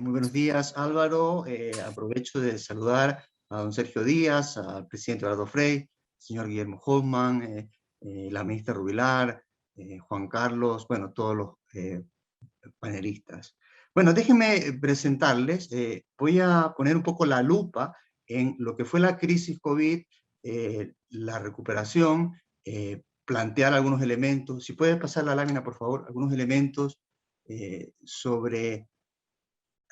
Muy buenos días, Álvaro. Aprovecho de saludar a don Sergio Díaz, al presidente Eduardo Frei, señor Guillermo Hoffman, la ministra Rubilar, Juan Carlos, bueno, todos los panelistas. Bueno, déjenme presentarles, voy a poner un poco la lupa en lo que fue la crisis COVID, la recuperación, plantear algunos elementos, si puede pasar la lámina, por favor, algunos elementos sobre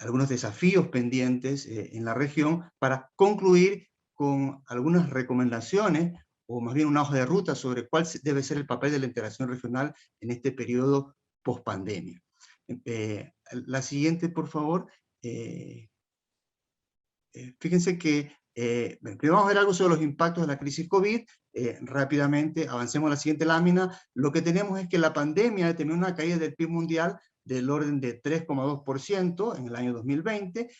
algunos desafíos pendientes en la región para concluir con algunas recomendaciones o más bien una hoja de ruta sobre cuál debe ser el papel de la integración regional en este periodo post-pandemia. La siguiente, por favor. Fíjense que primero vamos a ver algo sobre los impactos de la crisis COVID. Rápidamente, avancemos a la siguiente lámina. Lo que tenemos es que la pandemia ha tenido una caída del PIB mundial del orden de 3,2% en el año 2020,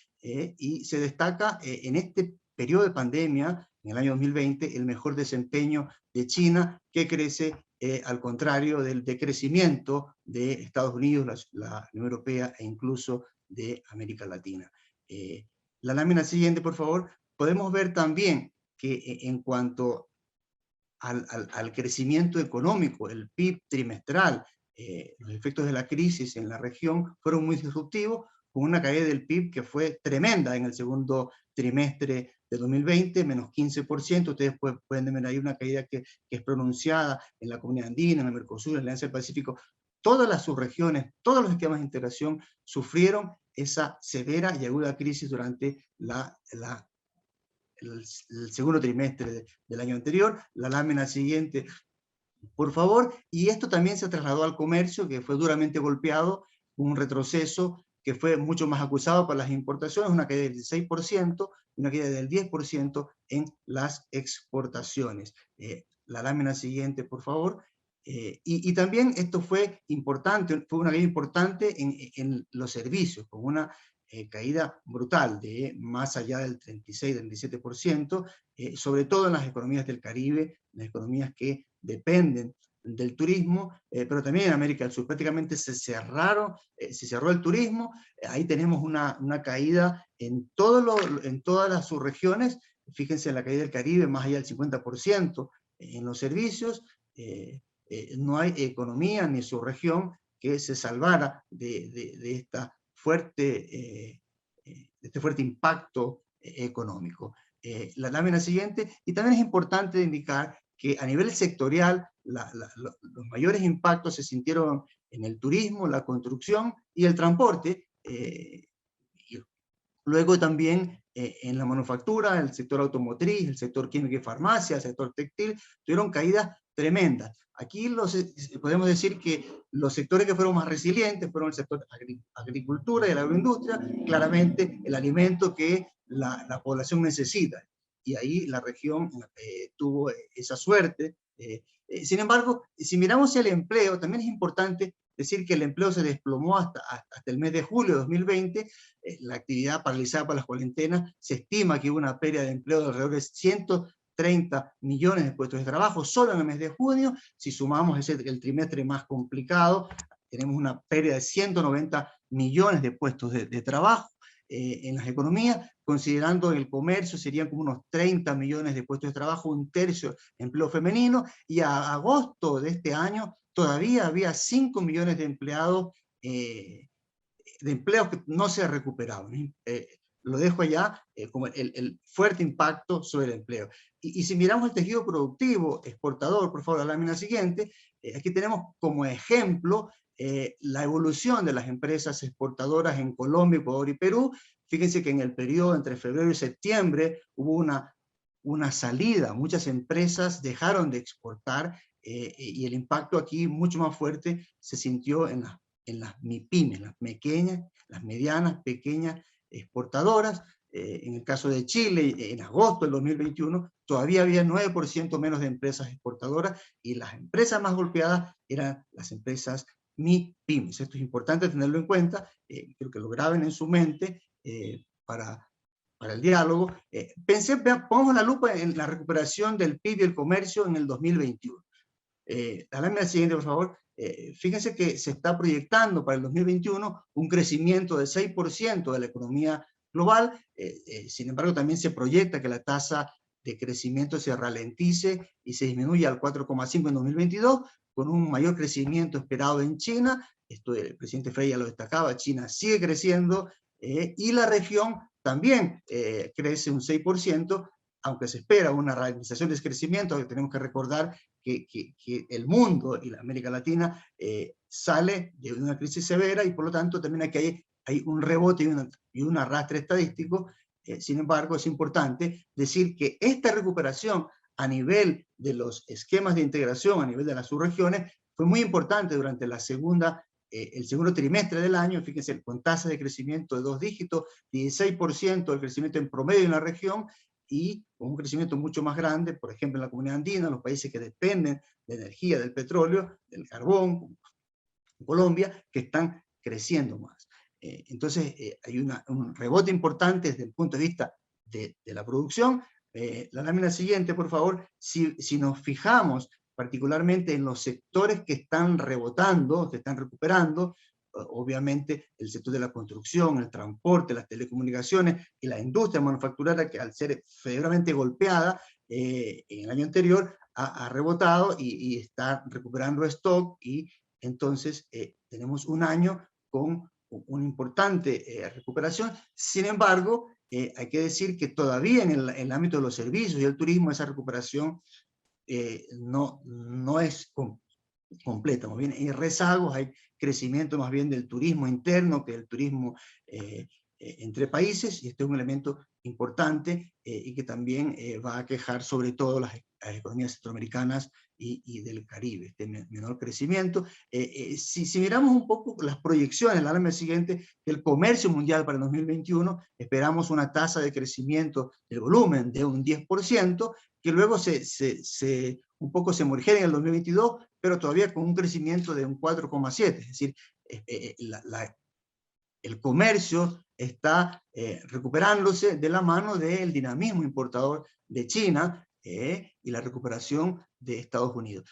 y se destaca en este periodo de pandemia, en el año 2020, el mejor desempeño de China, que crece al contrario del decrecimiento de Estados Unidos, la Unión Europea e incluso de América Latina. La lámina siguiente, por favor. Podemos ver también que en cuanto al crecimiento económico, el PIB trimestral, los efectos de la crisis en la región fueron muy disruptivos, con una caída del PIB que fue tremenda en el segundo trimestre de 2020, menos 15%. Ustedes pueden ver ahí una caída que es pronunciada en la Comunidad Andina, en el Mercosur, en la Alianza del Pacífico. Todas las subregiones, todos los esquemas de integración sufrieron esa severa y aguda crisis durante el segundo trimestre del año anterior. La lámina siguiente, por favor. Y esto también se trasladó al comercio, que fue duramente golpeado, un retroceso que fue mucho más acusado por las importaciones, una caída del 16%, una caída del 10% en las exportaciones. La lámina siguiente, por favor. Y también esto fue importante, fue una caída importante en los servicios, con una caída brutal de más allá del 36-37%, sobre todo en las economías del Caribe, las economías que dependen del turismo, pero también en América del Sur. Prácticamente se cerró el turismo. Ahí tenemos una caída en todas las subregiones. Fíjense en la caída del Caribe, más allá del 50% en los servicios. No hay economía ni subregión que se salvara de este fuerte impacto económico. La lámina siguiente. Y también es importante indicar que a nivel sectorial los mayores impactos se sintieron en el turismo, la construcción y el transporte. Luego también en la manufactura, el sector automotriz, el sector química y farmacia, el sector textil, tuvieron caídas tremendas. Aquí podemos decir que los sectores que fueron más resilientes fueron el sector agricultura y la agroindustria, claramente el alimento que la población necesita. Y ahí la región tuvo esa suerte. Sin embargo, si miramos el empleo, también es importante decir que el empleo se desplomó hasta el mes de julio de 2020. La actividad paralizada por las cuarentenas, se estima que hubo una pérdida de empleo de alrededor de 130 millones de puestos de trabajo solo en el mes de junio. Si sumamos el trimestre más complicado, tenemos una pérdida de 190 millones de puestos de trabajo. En las economías, considerando el comercio, serían como unos 30 millones de puestos de trabajo, un tercio de empleo femenino, y a agosto de este año todavía había 5 millones de empleados, de empleos que no se han recuperado. Lo dejo allá como el fuerte impacto sobre el empleo. Y si miramos el tejido productivo exportador, por favor, la lámina siguiente, aquí tenemos como ejemplo la evolución de las empresas exportadoras en Colombia, Ecuador y Perú. Fíjense que en el periodo entre febrero y septiembre hubo una salida, muchas empresas dejaron de exportar, y el impacto aquí mucho más fuerte se sintió en las MIPYMES, las pequeñas, las medianas, pequeñas exportadoras. En el caso de Chile, en agosto del 2021, todavía había 9% menos de empresas exportadoras, y las empresas más golpeadas eran las empresas MIPYMES. Esto es importante tenerlo en cuenta, creo que lo graben en su mente para el diálogo. Pongamos la lupa en la recuperación del PIB y el comercio en el 2021. La lámina siguiente, por favor. Fíjense que se está proyectando para el 2021 un crecimiento de 6% de la economía global. Sin embargo, también se proyecta que la tasa de crecimiento se ralentice y se disminuya al 4,5 en 2022, con un mayor crecimiento esperado en China. Esto el presidente Frey ya lo destacaba, China sigue creciendo, y la región también crece un 6%, aunque se espera una ralentización de ese crecimiento. Que tenemos que recordar que el mundo y la América Latina sale de una crisis severa, y por lo tanto también aquí hay un rebote y un arrastre estadístico. Sin embargo, es importante decir que esta recuperación a nivel de los esquemas de integración, a nivel de las subregiones, fue muy importante durante el segundo trimestre del año. Fíjense, con tasas de crecimiento de 2 dígitos, 16% del crecimiento en promedio en la región, y con un crecimiento mucho más grande, por ejemplo, en la comunidad andina, los países que dependen de energía, del petróleo, del carbón, Colombia, que están creciendo más. Entonces, hay un rebote importante desde el punto de vista de la producción. La lámina siguiente, por favor. Si nos fijamos particularmente en los sectores que están rebotando, que están recuperando, obviamente el sector de la construcción, el transporte, las telecomunicaciones y la industria manufacturera, que al ser severamente golpeada en el año anterior, ha rebotado y está recuperando stock, y entonces tenemos un año con una importante recuperación. Sin embargo, hay que decir que todavía en el ámbito de los servicios y el turismo esa recuperación no es completa. Más bien hay rezagos, hay crecimiento más bien del turismo interno que del turismo entre países, y este es un elemento importante y que también va a quejar sobre todo las economías centroamericanas y del Caribe, este menor crecimiento. Si miramos un poco las proyecciones, la lámina siguiente, del comercio mundial para el 2021, esperamos una tasa de crecimiento del volumen de un 10%, que luego un poco se morigera en el 2022, pero todavía con un crecimiento de un 4,7. Es decir, el comercio está recuperándose de la mano del dinamismo importador de China y la recuperación de Estados Unidos.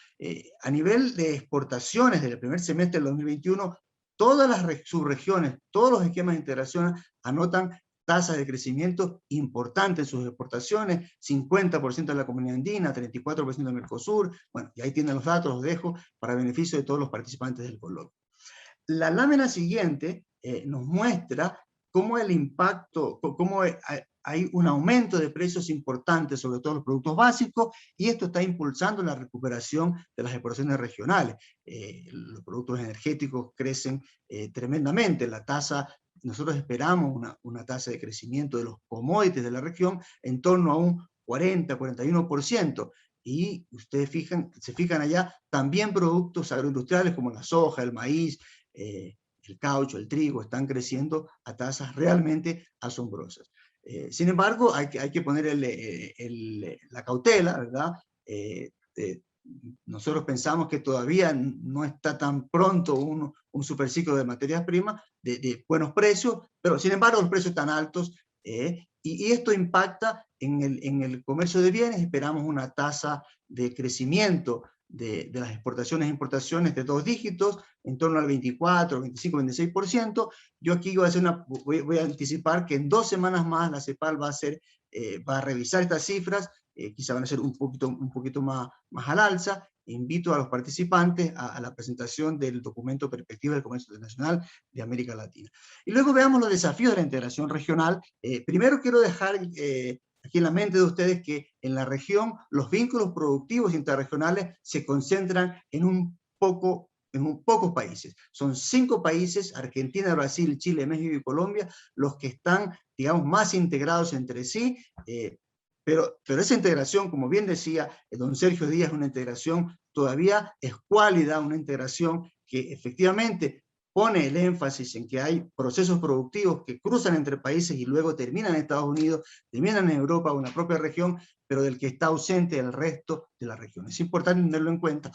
A nivel de exportaciones del primer semestre del 2021, todas las subregiones, todos los esquemas de integración anotan tasas de crecimiento importantes en sus exportaciones: 50% de la comunidad andina, 34% del Mercosur. Bueno, y ahí tienen los datos, los dejo para beneficio de todos los participantes del coloquio. La lámina siguiente nos muestra cómo el impacto, cómo hay un aumento de precios importantes, sobre todo los productos básicos, y esto está impulsando la recuperación de las exportaciones regionales. Los productos energéticos crecen tremendamente. Nosotros esperamos una tasa de crecimiento de los commodities de la región en torno a un 40-41%. Y ustedes se fijan allá, también productos agroindustriales como la soja, el maíz, el caucho, el trigo, están creciendo a tasas realmente asombrosas. Sin embargo, hay que poner la cautela, ¿verdad? Nosotros pensamos que todavía no está tan pronto un superciclo de materias primas de buenos precios, pero sin embargo los precios están altos, y esto impacta en el comercio de bienes. Esperamos una tasa de crecimiento de las exportaciones e importaciones de 2 dígitos, en torno al 24, 25, 26%. Yo aquí voy a anticipar que en 2 semanas más la CEPAL va a revisar estas cifras, quizá van a ser un poquito más al alza. Invito a los participantes a la presentación del documento Perspectiva del Comercio Internacional de América Latina. Y luego veamos los desafíos de la integración regional. Primero quiero dejar aquí en la mente de ustedes que en la región los vínculos productivos interregionales se concentran en pocos países. Son 5 países: Argentina, Brasil, Chile, México y Colombia, los que están, digamos, más integrados entre sí. Pero esa integración, como bien decía don Sergio Díaz, es una integración todavía escuálida, una integración que efectivamente pone el énfasis en que hay procesos productivos que cruzan entre países y luego terminan en Estados Unidos, terminan en Europa o en la propia región, pero del que está ausente el resto de la región. Es importante tenerlo en cuenta.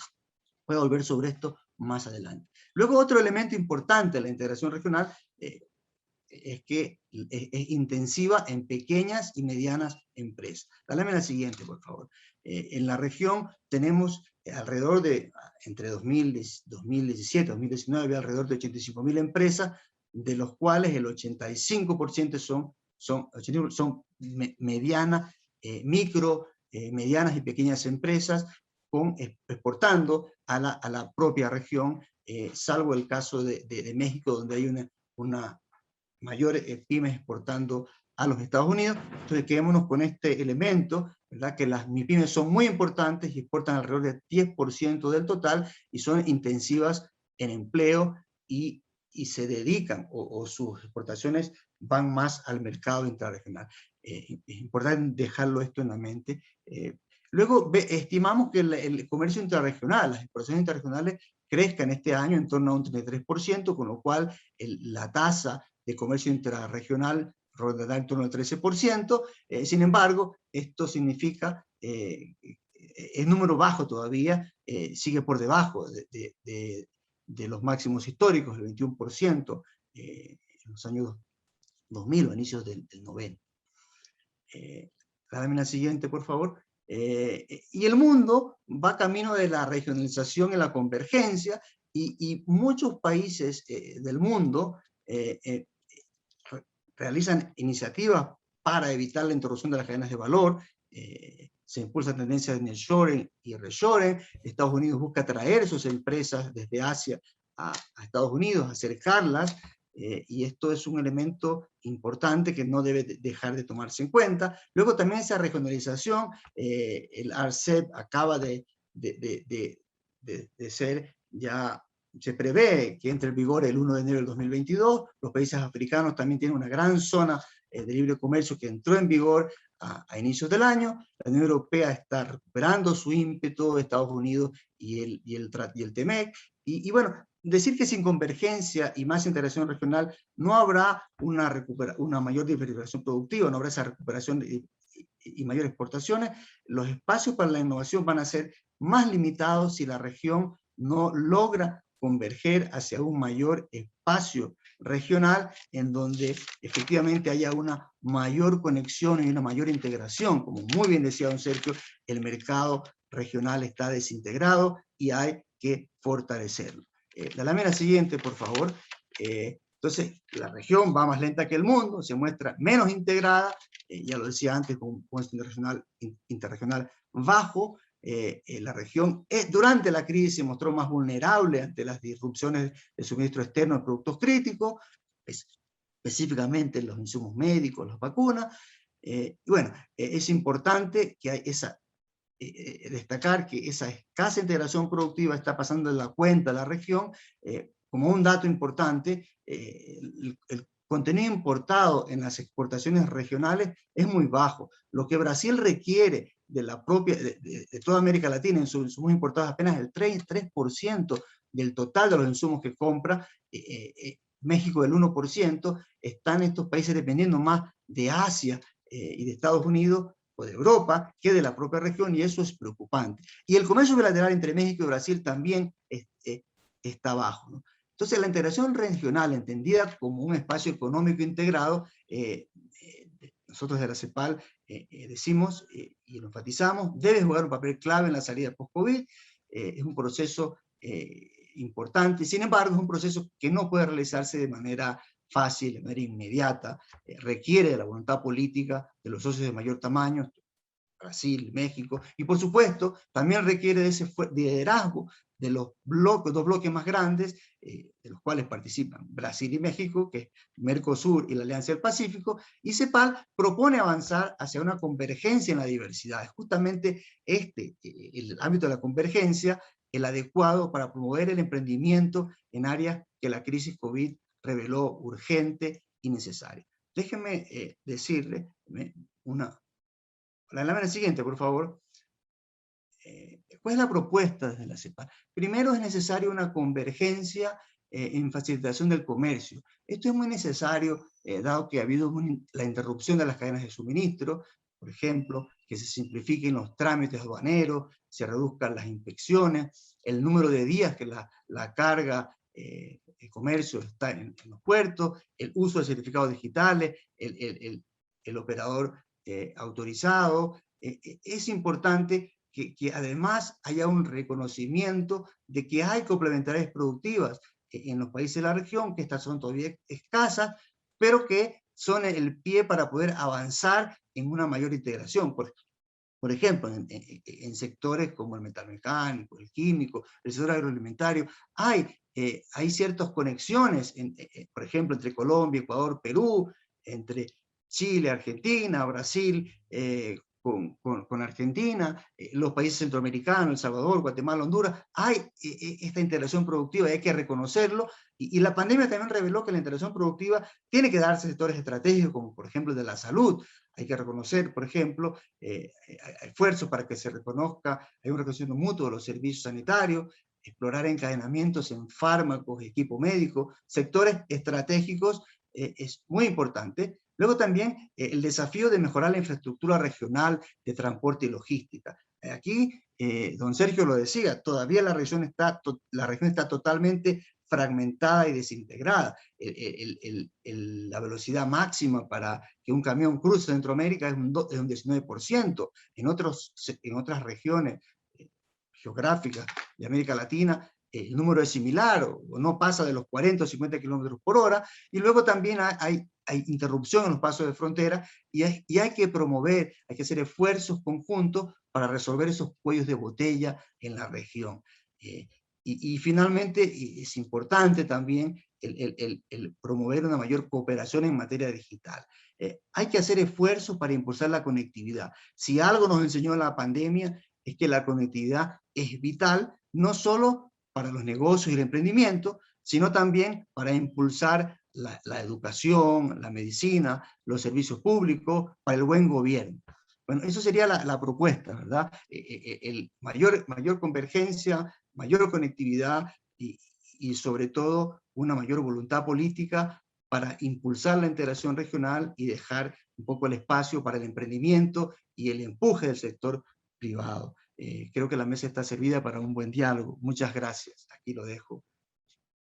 Voy a volver sobre esto más adelante. Luego, otro elemento importante de la integración regional es que es intensiva en pequeñas y medianas empresas. La lámina siguiente, por favor. En la región tenemos alrededor de, entre 2017 y 2019, había alrededor de 85.000 empresas, de los cuales el 85% son medianas, micro, medianas y pequeñas empresas, exportando a la propia región, salvo el caso de México, donde hay una mayor pymes exportando a los Estados Unidos. Entonces quedémonos con este elemento, ¿verdad? Que las MIPYMES son muy importantes y exportan alrededor del 10% del total y son intensivas en empleo y se dedican o sus exportaciones van más al mercado intrarregional. Es importante dejarlo esto en la mente. Luego estimamos que el comercio intrarregional, las exportaciones intrarregionales crezcan este año en torno a un 33%, con lo cual la tasa de comercio intrarregional rondará en torno al 13%. Sin embargo, esto significa, es número bajo todavía, sigue por debajo de los máximos históricos, el 21%, en los años 2000 o inicios del 90. La lámina siguiente, por favor. Y el mundo va camino de la regionalización y la convergencia, y muchos países del mundo realizan iniciativas para evitar la interrupción de las cadenas de valor. Se impulsa tendencias de nearshoring y reshoring. Estados Unidos busca traer sus empresas desde Asia a Estados Unidos, acercarlas, y esto es un elemento importante que no debe dejar de tomarse en cuenta. Luego también esa regionalización, el RCEP acaba de ser ya, se prevé que entre en vigor el 1 de enero del 2022, los países africanos también tienen una gran zona de libre comercio que entró en vigor a inicios del año. La Unión Europea está recuperando su ímpetu, Estados Unidos y el TEMEC, y bueno, decir que sin convergencia y más integración regional no habrá una mayor diversificación productiva, no habrá esa recuperación y mayores exportaciones. Los espacios para la innovación van a ser más limitados si la región no logra converger hacia un mayor espacio regional en donde efectivamente haya una mayor conexión y una mayor integración. Como muy bien decía don Sergio, el mercado regional está desintegrado y hay que fortalecerlo. La lámina siguiente, por favor. Entonces, la región va más lenta que el mundo, se muestra menos integrada, ya lo decía antes, con un comercio interregional bajo. La región durante la crisis se mostró más vulnerable ante las disrupciones de suministro externo de productos críticos, específicamente los insumos médicos, las vacunas. Y bueno, es importante que hay destacar que esa escasa integración productiva está pasando en la cuenta de la región. Como un dato importante, el contenido importado en las exportaciones regionales es muy bajo. Lo que Brasil requiere de toda América Latina en sus insumos importados apenas el 3% del total de los insumos que compra. México el 1%, están estos países dependiendo más de Asia y de Estados Unidos o de Europa que de la propia región, y eso es preocupante. Y el comercio bilateral entre México y Brasil también está bajo, ¿no? Entonces la integración regional, entendida como un espacio económico integrado, nosotros de la CEPAL decimos y lo enfatizamos, debe jugar un papel clave en la salida post-COVID. Es un proceso importante, sin embargo es un proceso que no puede realizarse de manera fácil, de manera inmediata, requiere de la voluntad política de los socios de mayor tamaño, Brasil, México, y por supuesto también requiere de ese liderazgo de los dos bloques más grandes, de los cuales participan Brasil y México, que es Mercosur y la Alianza del Pacífico, y CEPAL propone avanzar hacia una convergencia en la diversidad. Es justamente el ámbito de la convergencia, el adecuado para promover el emprendimiento en áreas que la crisis COVID reveló urgente y necesaria. Déjenme decirle la lámina siguiente, por favor. ¿Cuál es la propuesta desde la CEPAL? Primero, es necesaria una convergencia en facilitación del comercio. Esto es muy necesario, dado que ha habido la interrupción de las cadenas de suministro, por ejemplo, que se simplifiquen los trámites aduaneros, se reduzcan las inspecciones, el número de días que la carga de comercio está en los puertos, el uso de certificados digitales, el operador autorizado. Es importante que además haya un reconocimiento de que hay complementariedades productivas en los países de la región, que estas son todavía escasas, pero que son el pie para poder avanzar en una mayor integración. Por ejemplo, en sectores como el metalmecánico, el químico, el sector agroalimentario, hay ciertas conexiones, por ejemplo, entre Colombia, Ecuador, Perú, entre Chile, Argentina, Brasil, con Argentina, los países centroamericanos, El Salvador, Guatemala, Honduras, hay esta integración productiva, hay que reconocerlo, y la pandemia también reveló que la integración productiva tiene que darse en sectores estratégicos, como por ejemplo el de la salud. Hay que reconocer, por ejemplo, esfuerzos para que se reconozca, hay un reconocimiento mutuo de los servicios sanitarios, explorar encadenamientos en fármacos, equipo médico, sectores estratégicos, es muy importante. Luego también el desafío de mejorar la infraestructura regional de transporte y logística. Aquí, don Sergio lo decía, todavía la región está totalmente fragmentada y desintegrada. La velocidad máxima para que un camión cruce Centroamérica es un 19%. En otras regiones geográficas de América Latina, el número es similar o no pasa de los 40 o 50 kilómetros por hora, y luego también hay interrupción en los pasos de frontera y hay que promover, hay que hacer esfuerzos conjuntos para resolver esos cuellos de botella en la región. Y finalmente es importante también el promover una mayor cooperación en materia digital. Hay que hacer esfuerzos para impulsar la conectividad. Si algo nos enseñó la pandemia es que la conectividad es vital, no solo para los negocios y el emprendimiento, sino también para impulsar la educación, la medicina, los servicios públicos, para el buen gobierno. Bueno, eso sería la propuesta, ¿verdad? Mayor convergencia, mayor conectividad y sobre todo una mayor voluntad política para impulsar la integración regional y dejar un poco el espacio para el emprendimiento y el empuje del sector privado. Creo que la mesa está servida para un buen diálogo. Muchas gracias. Aquí lo dejo.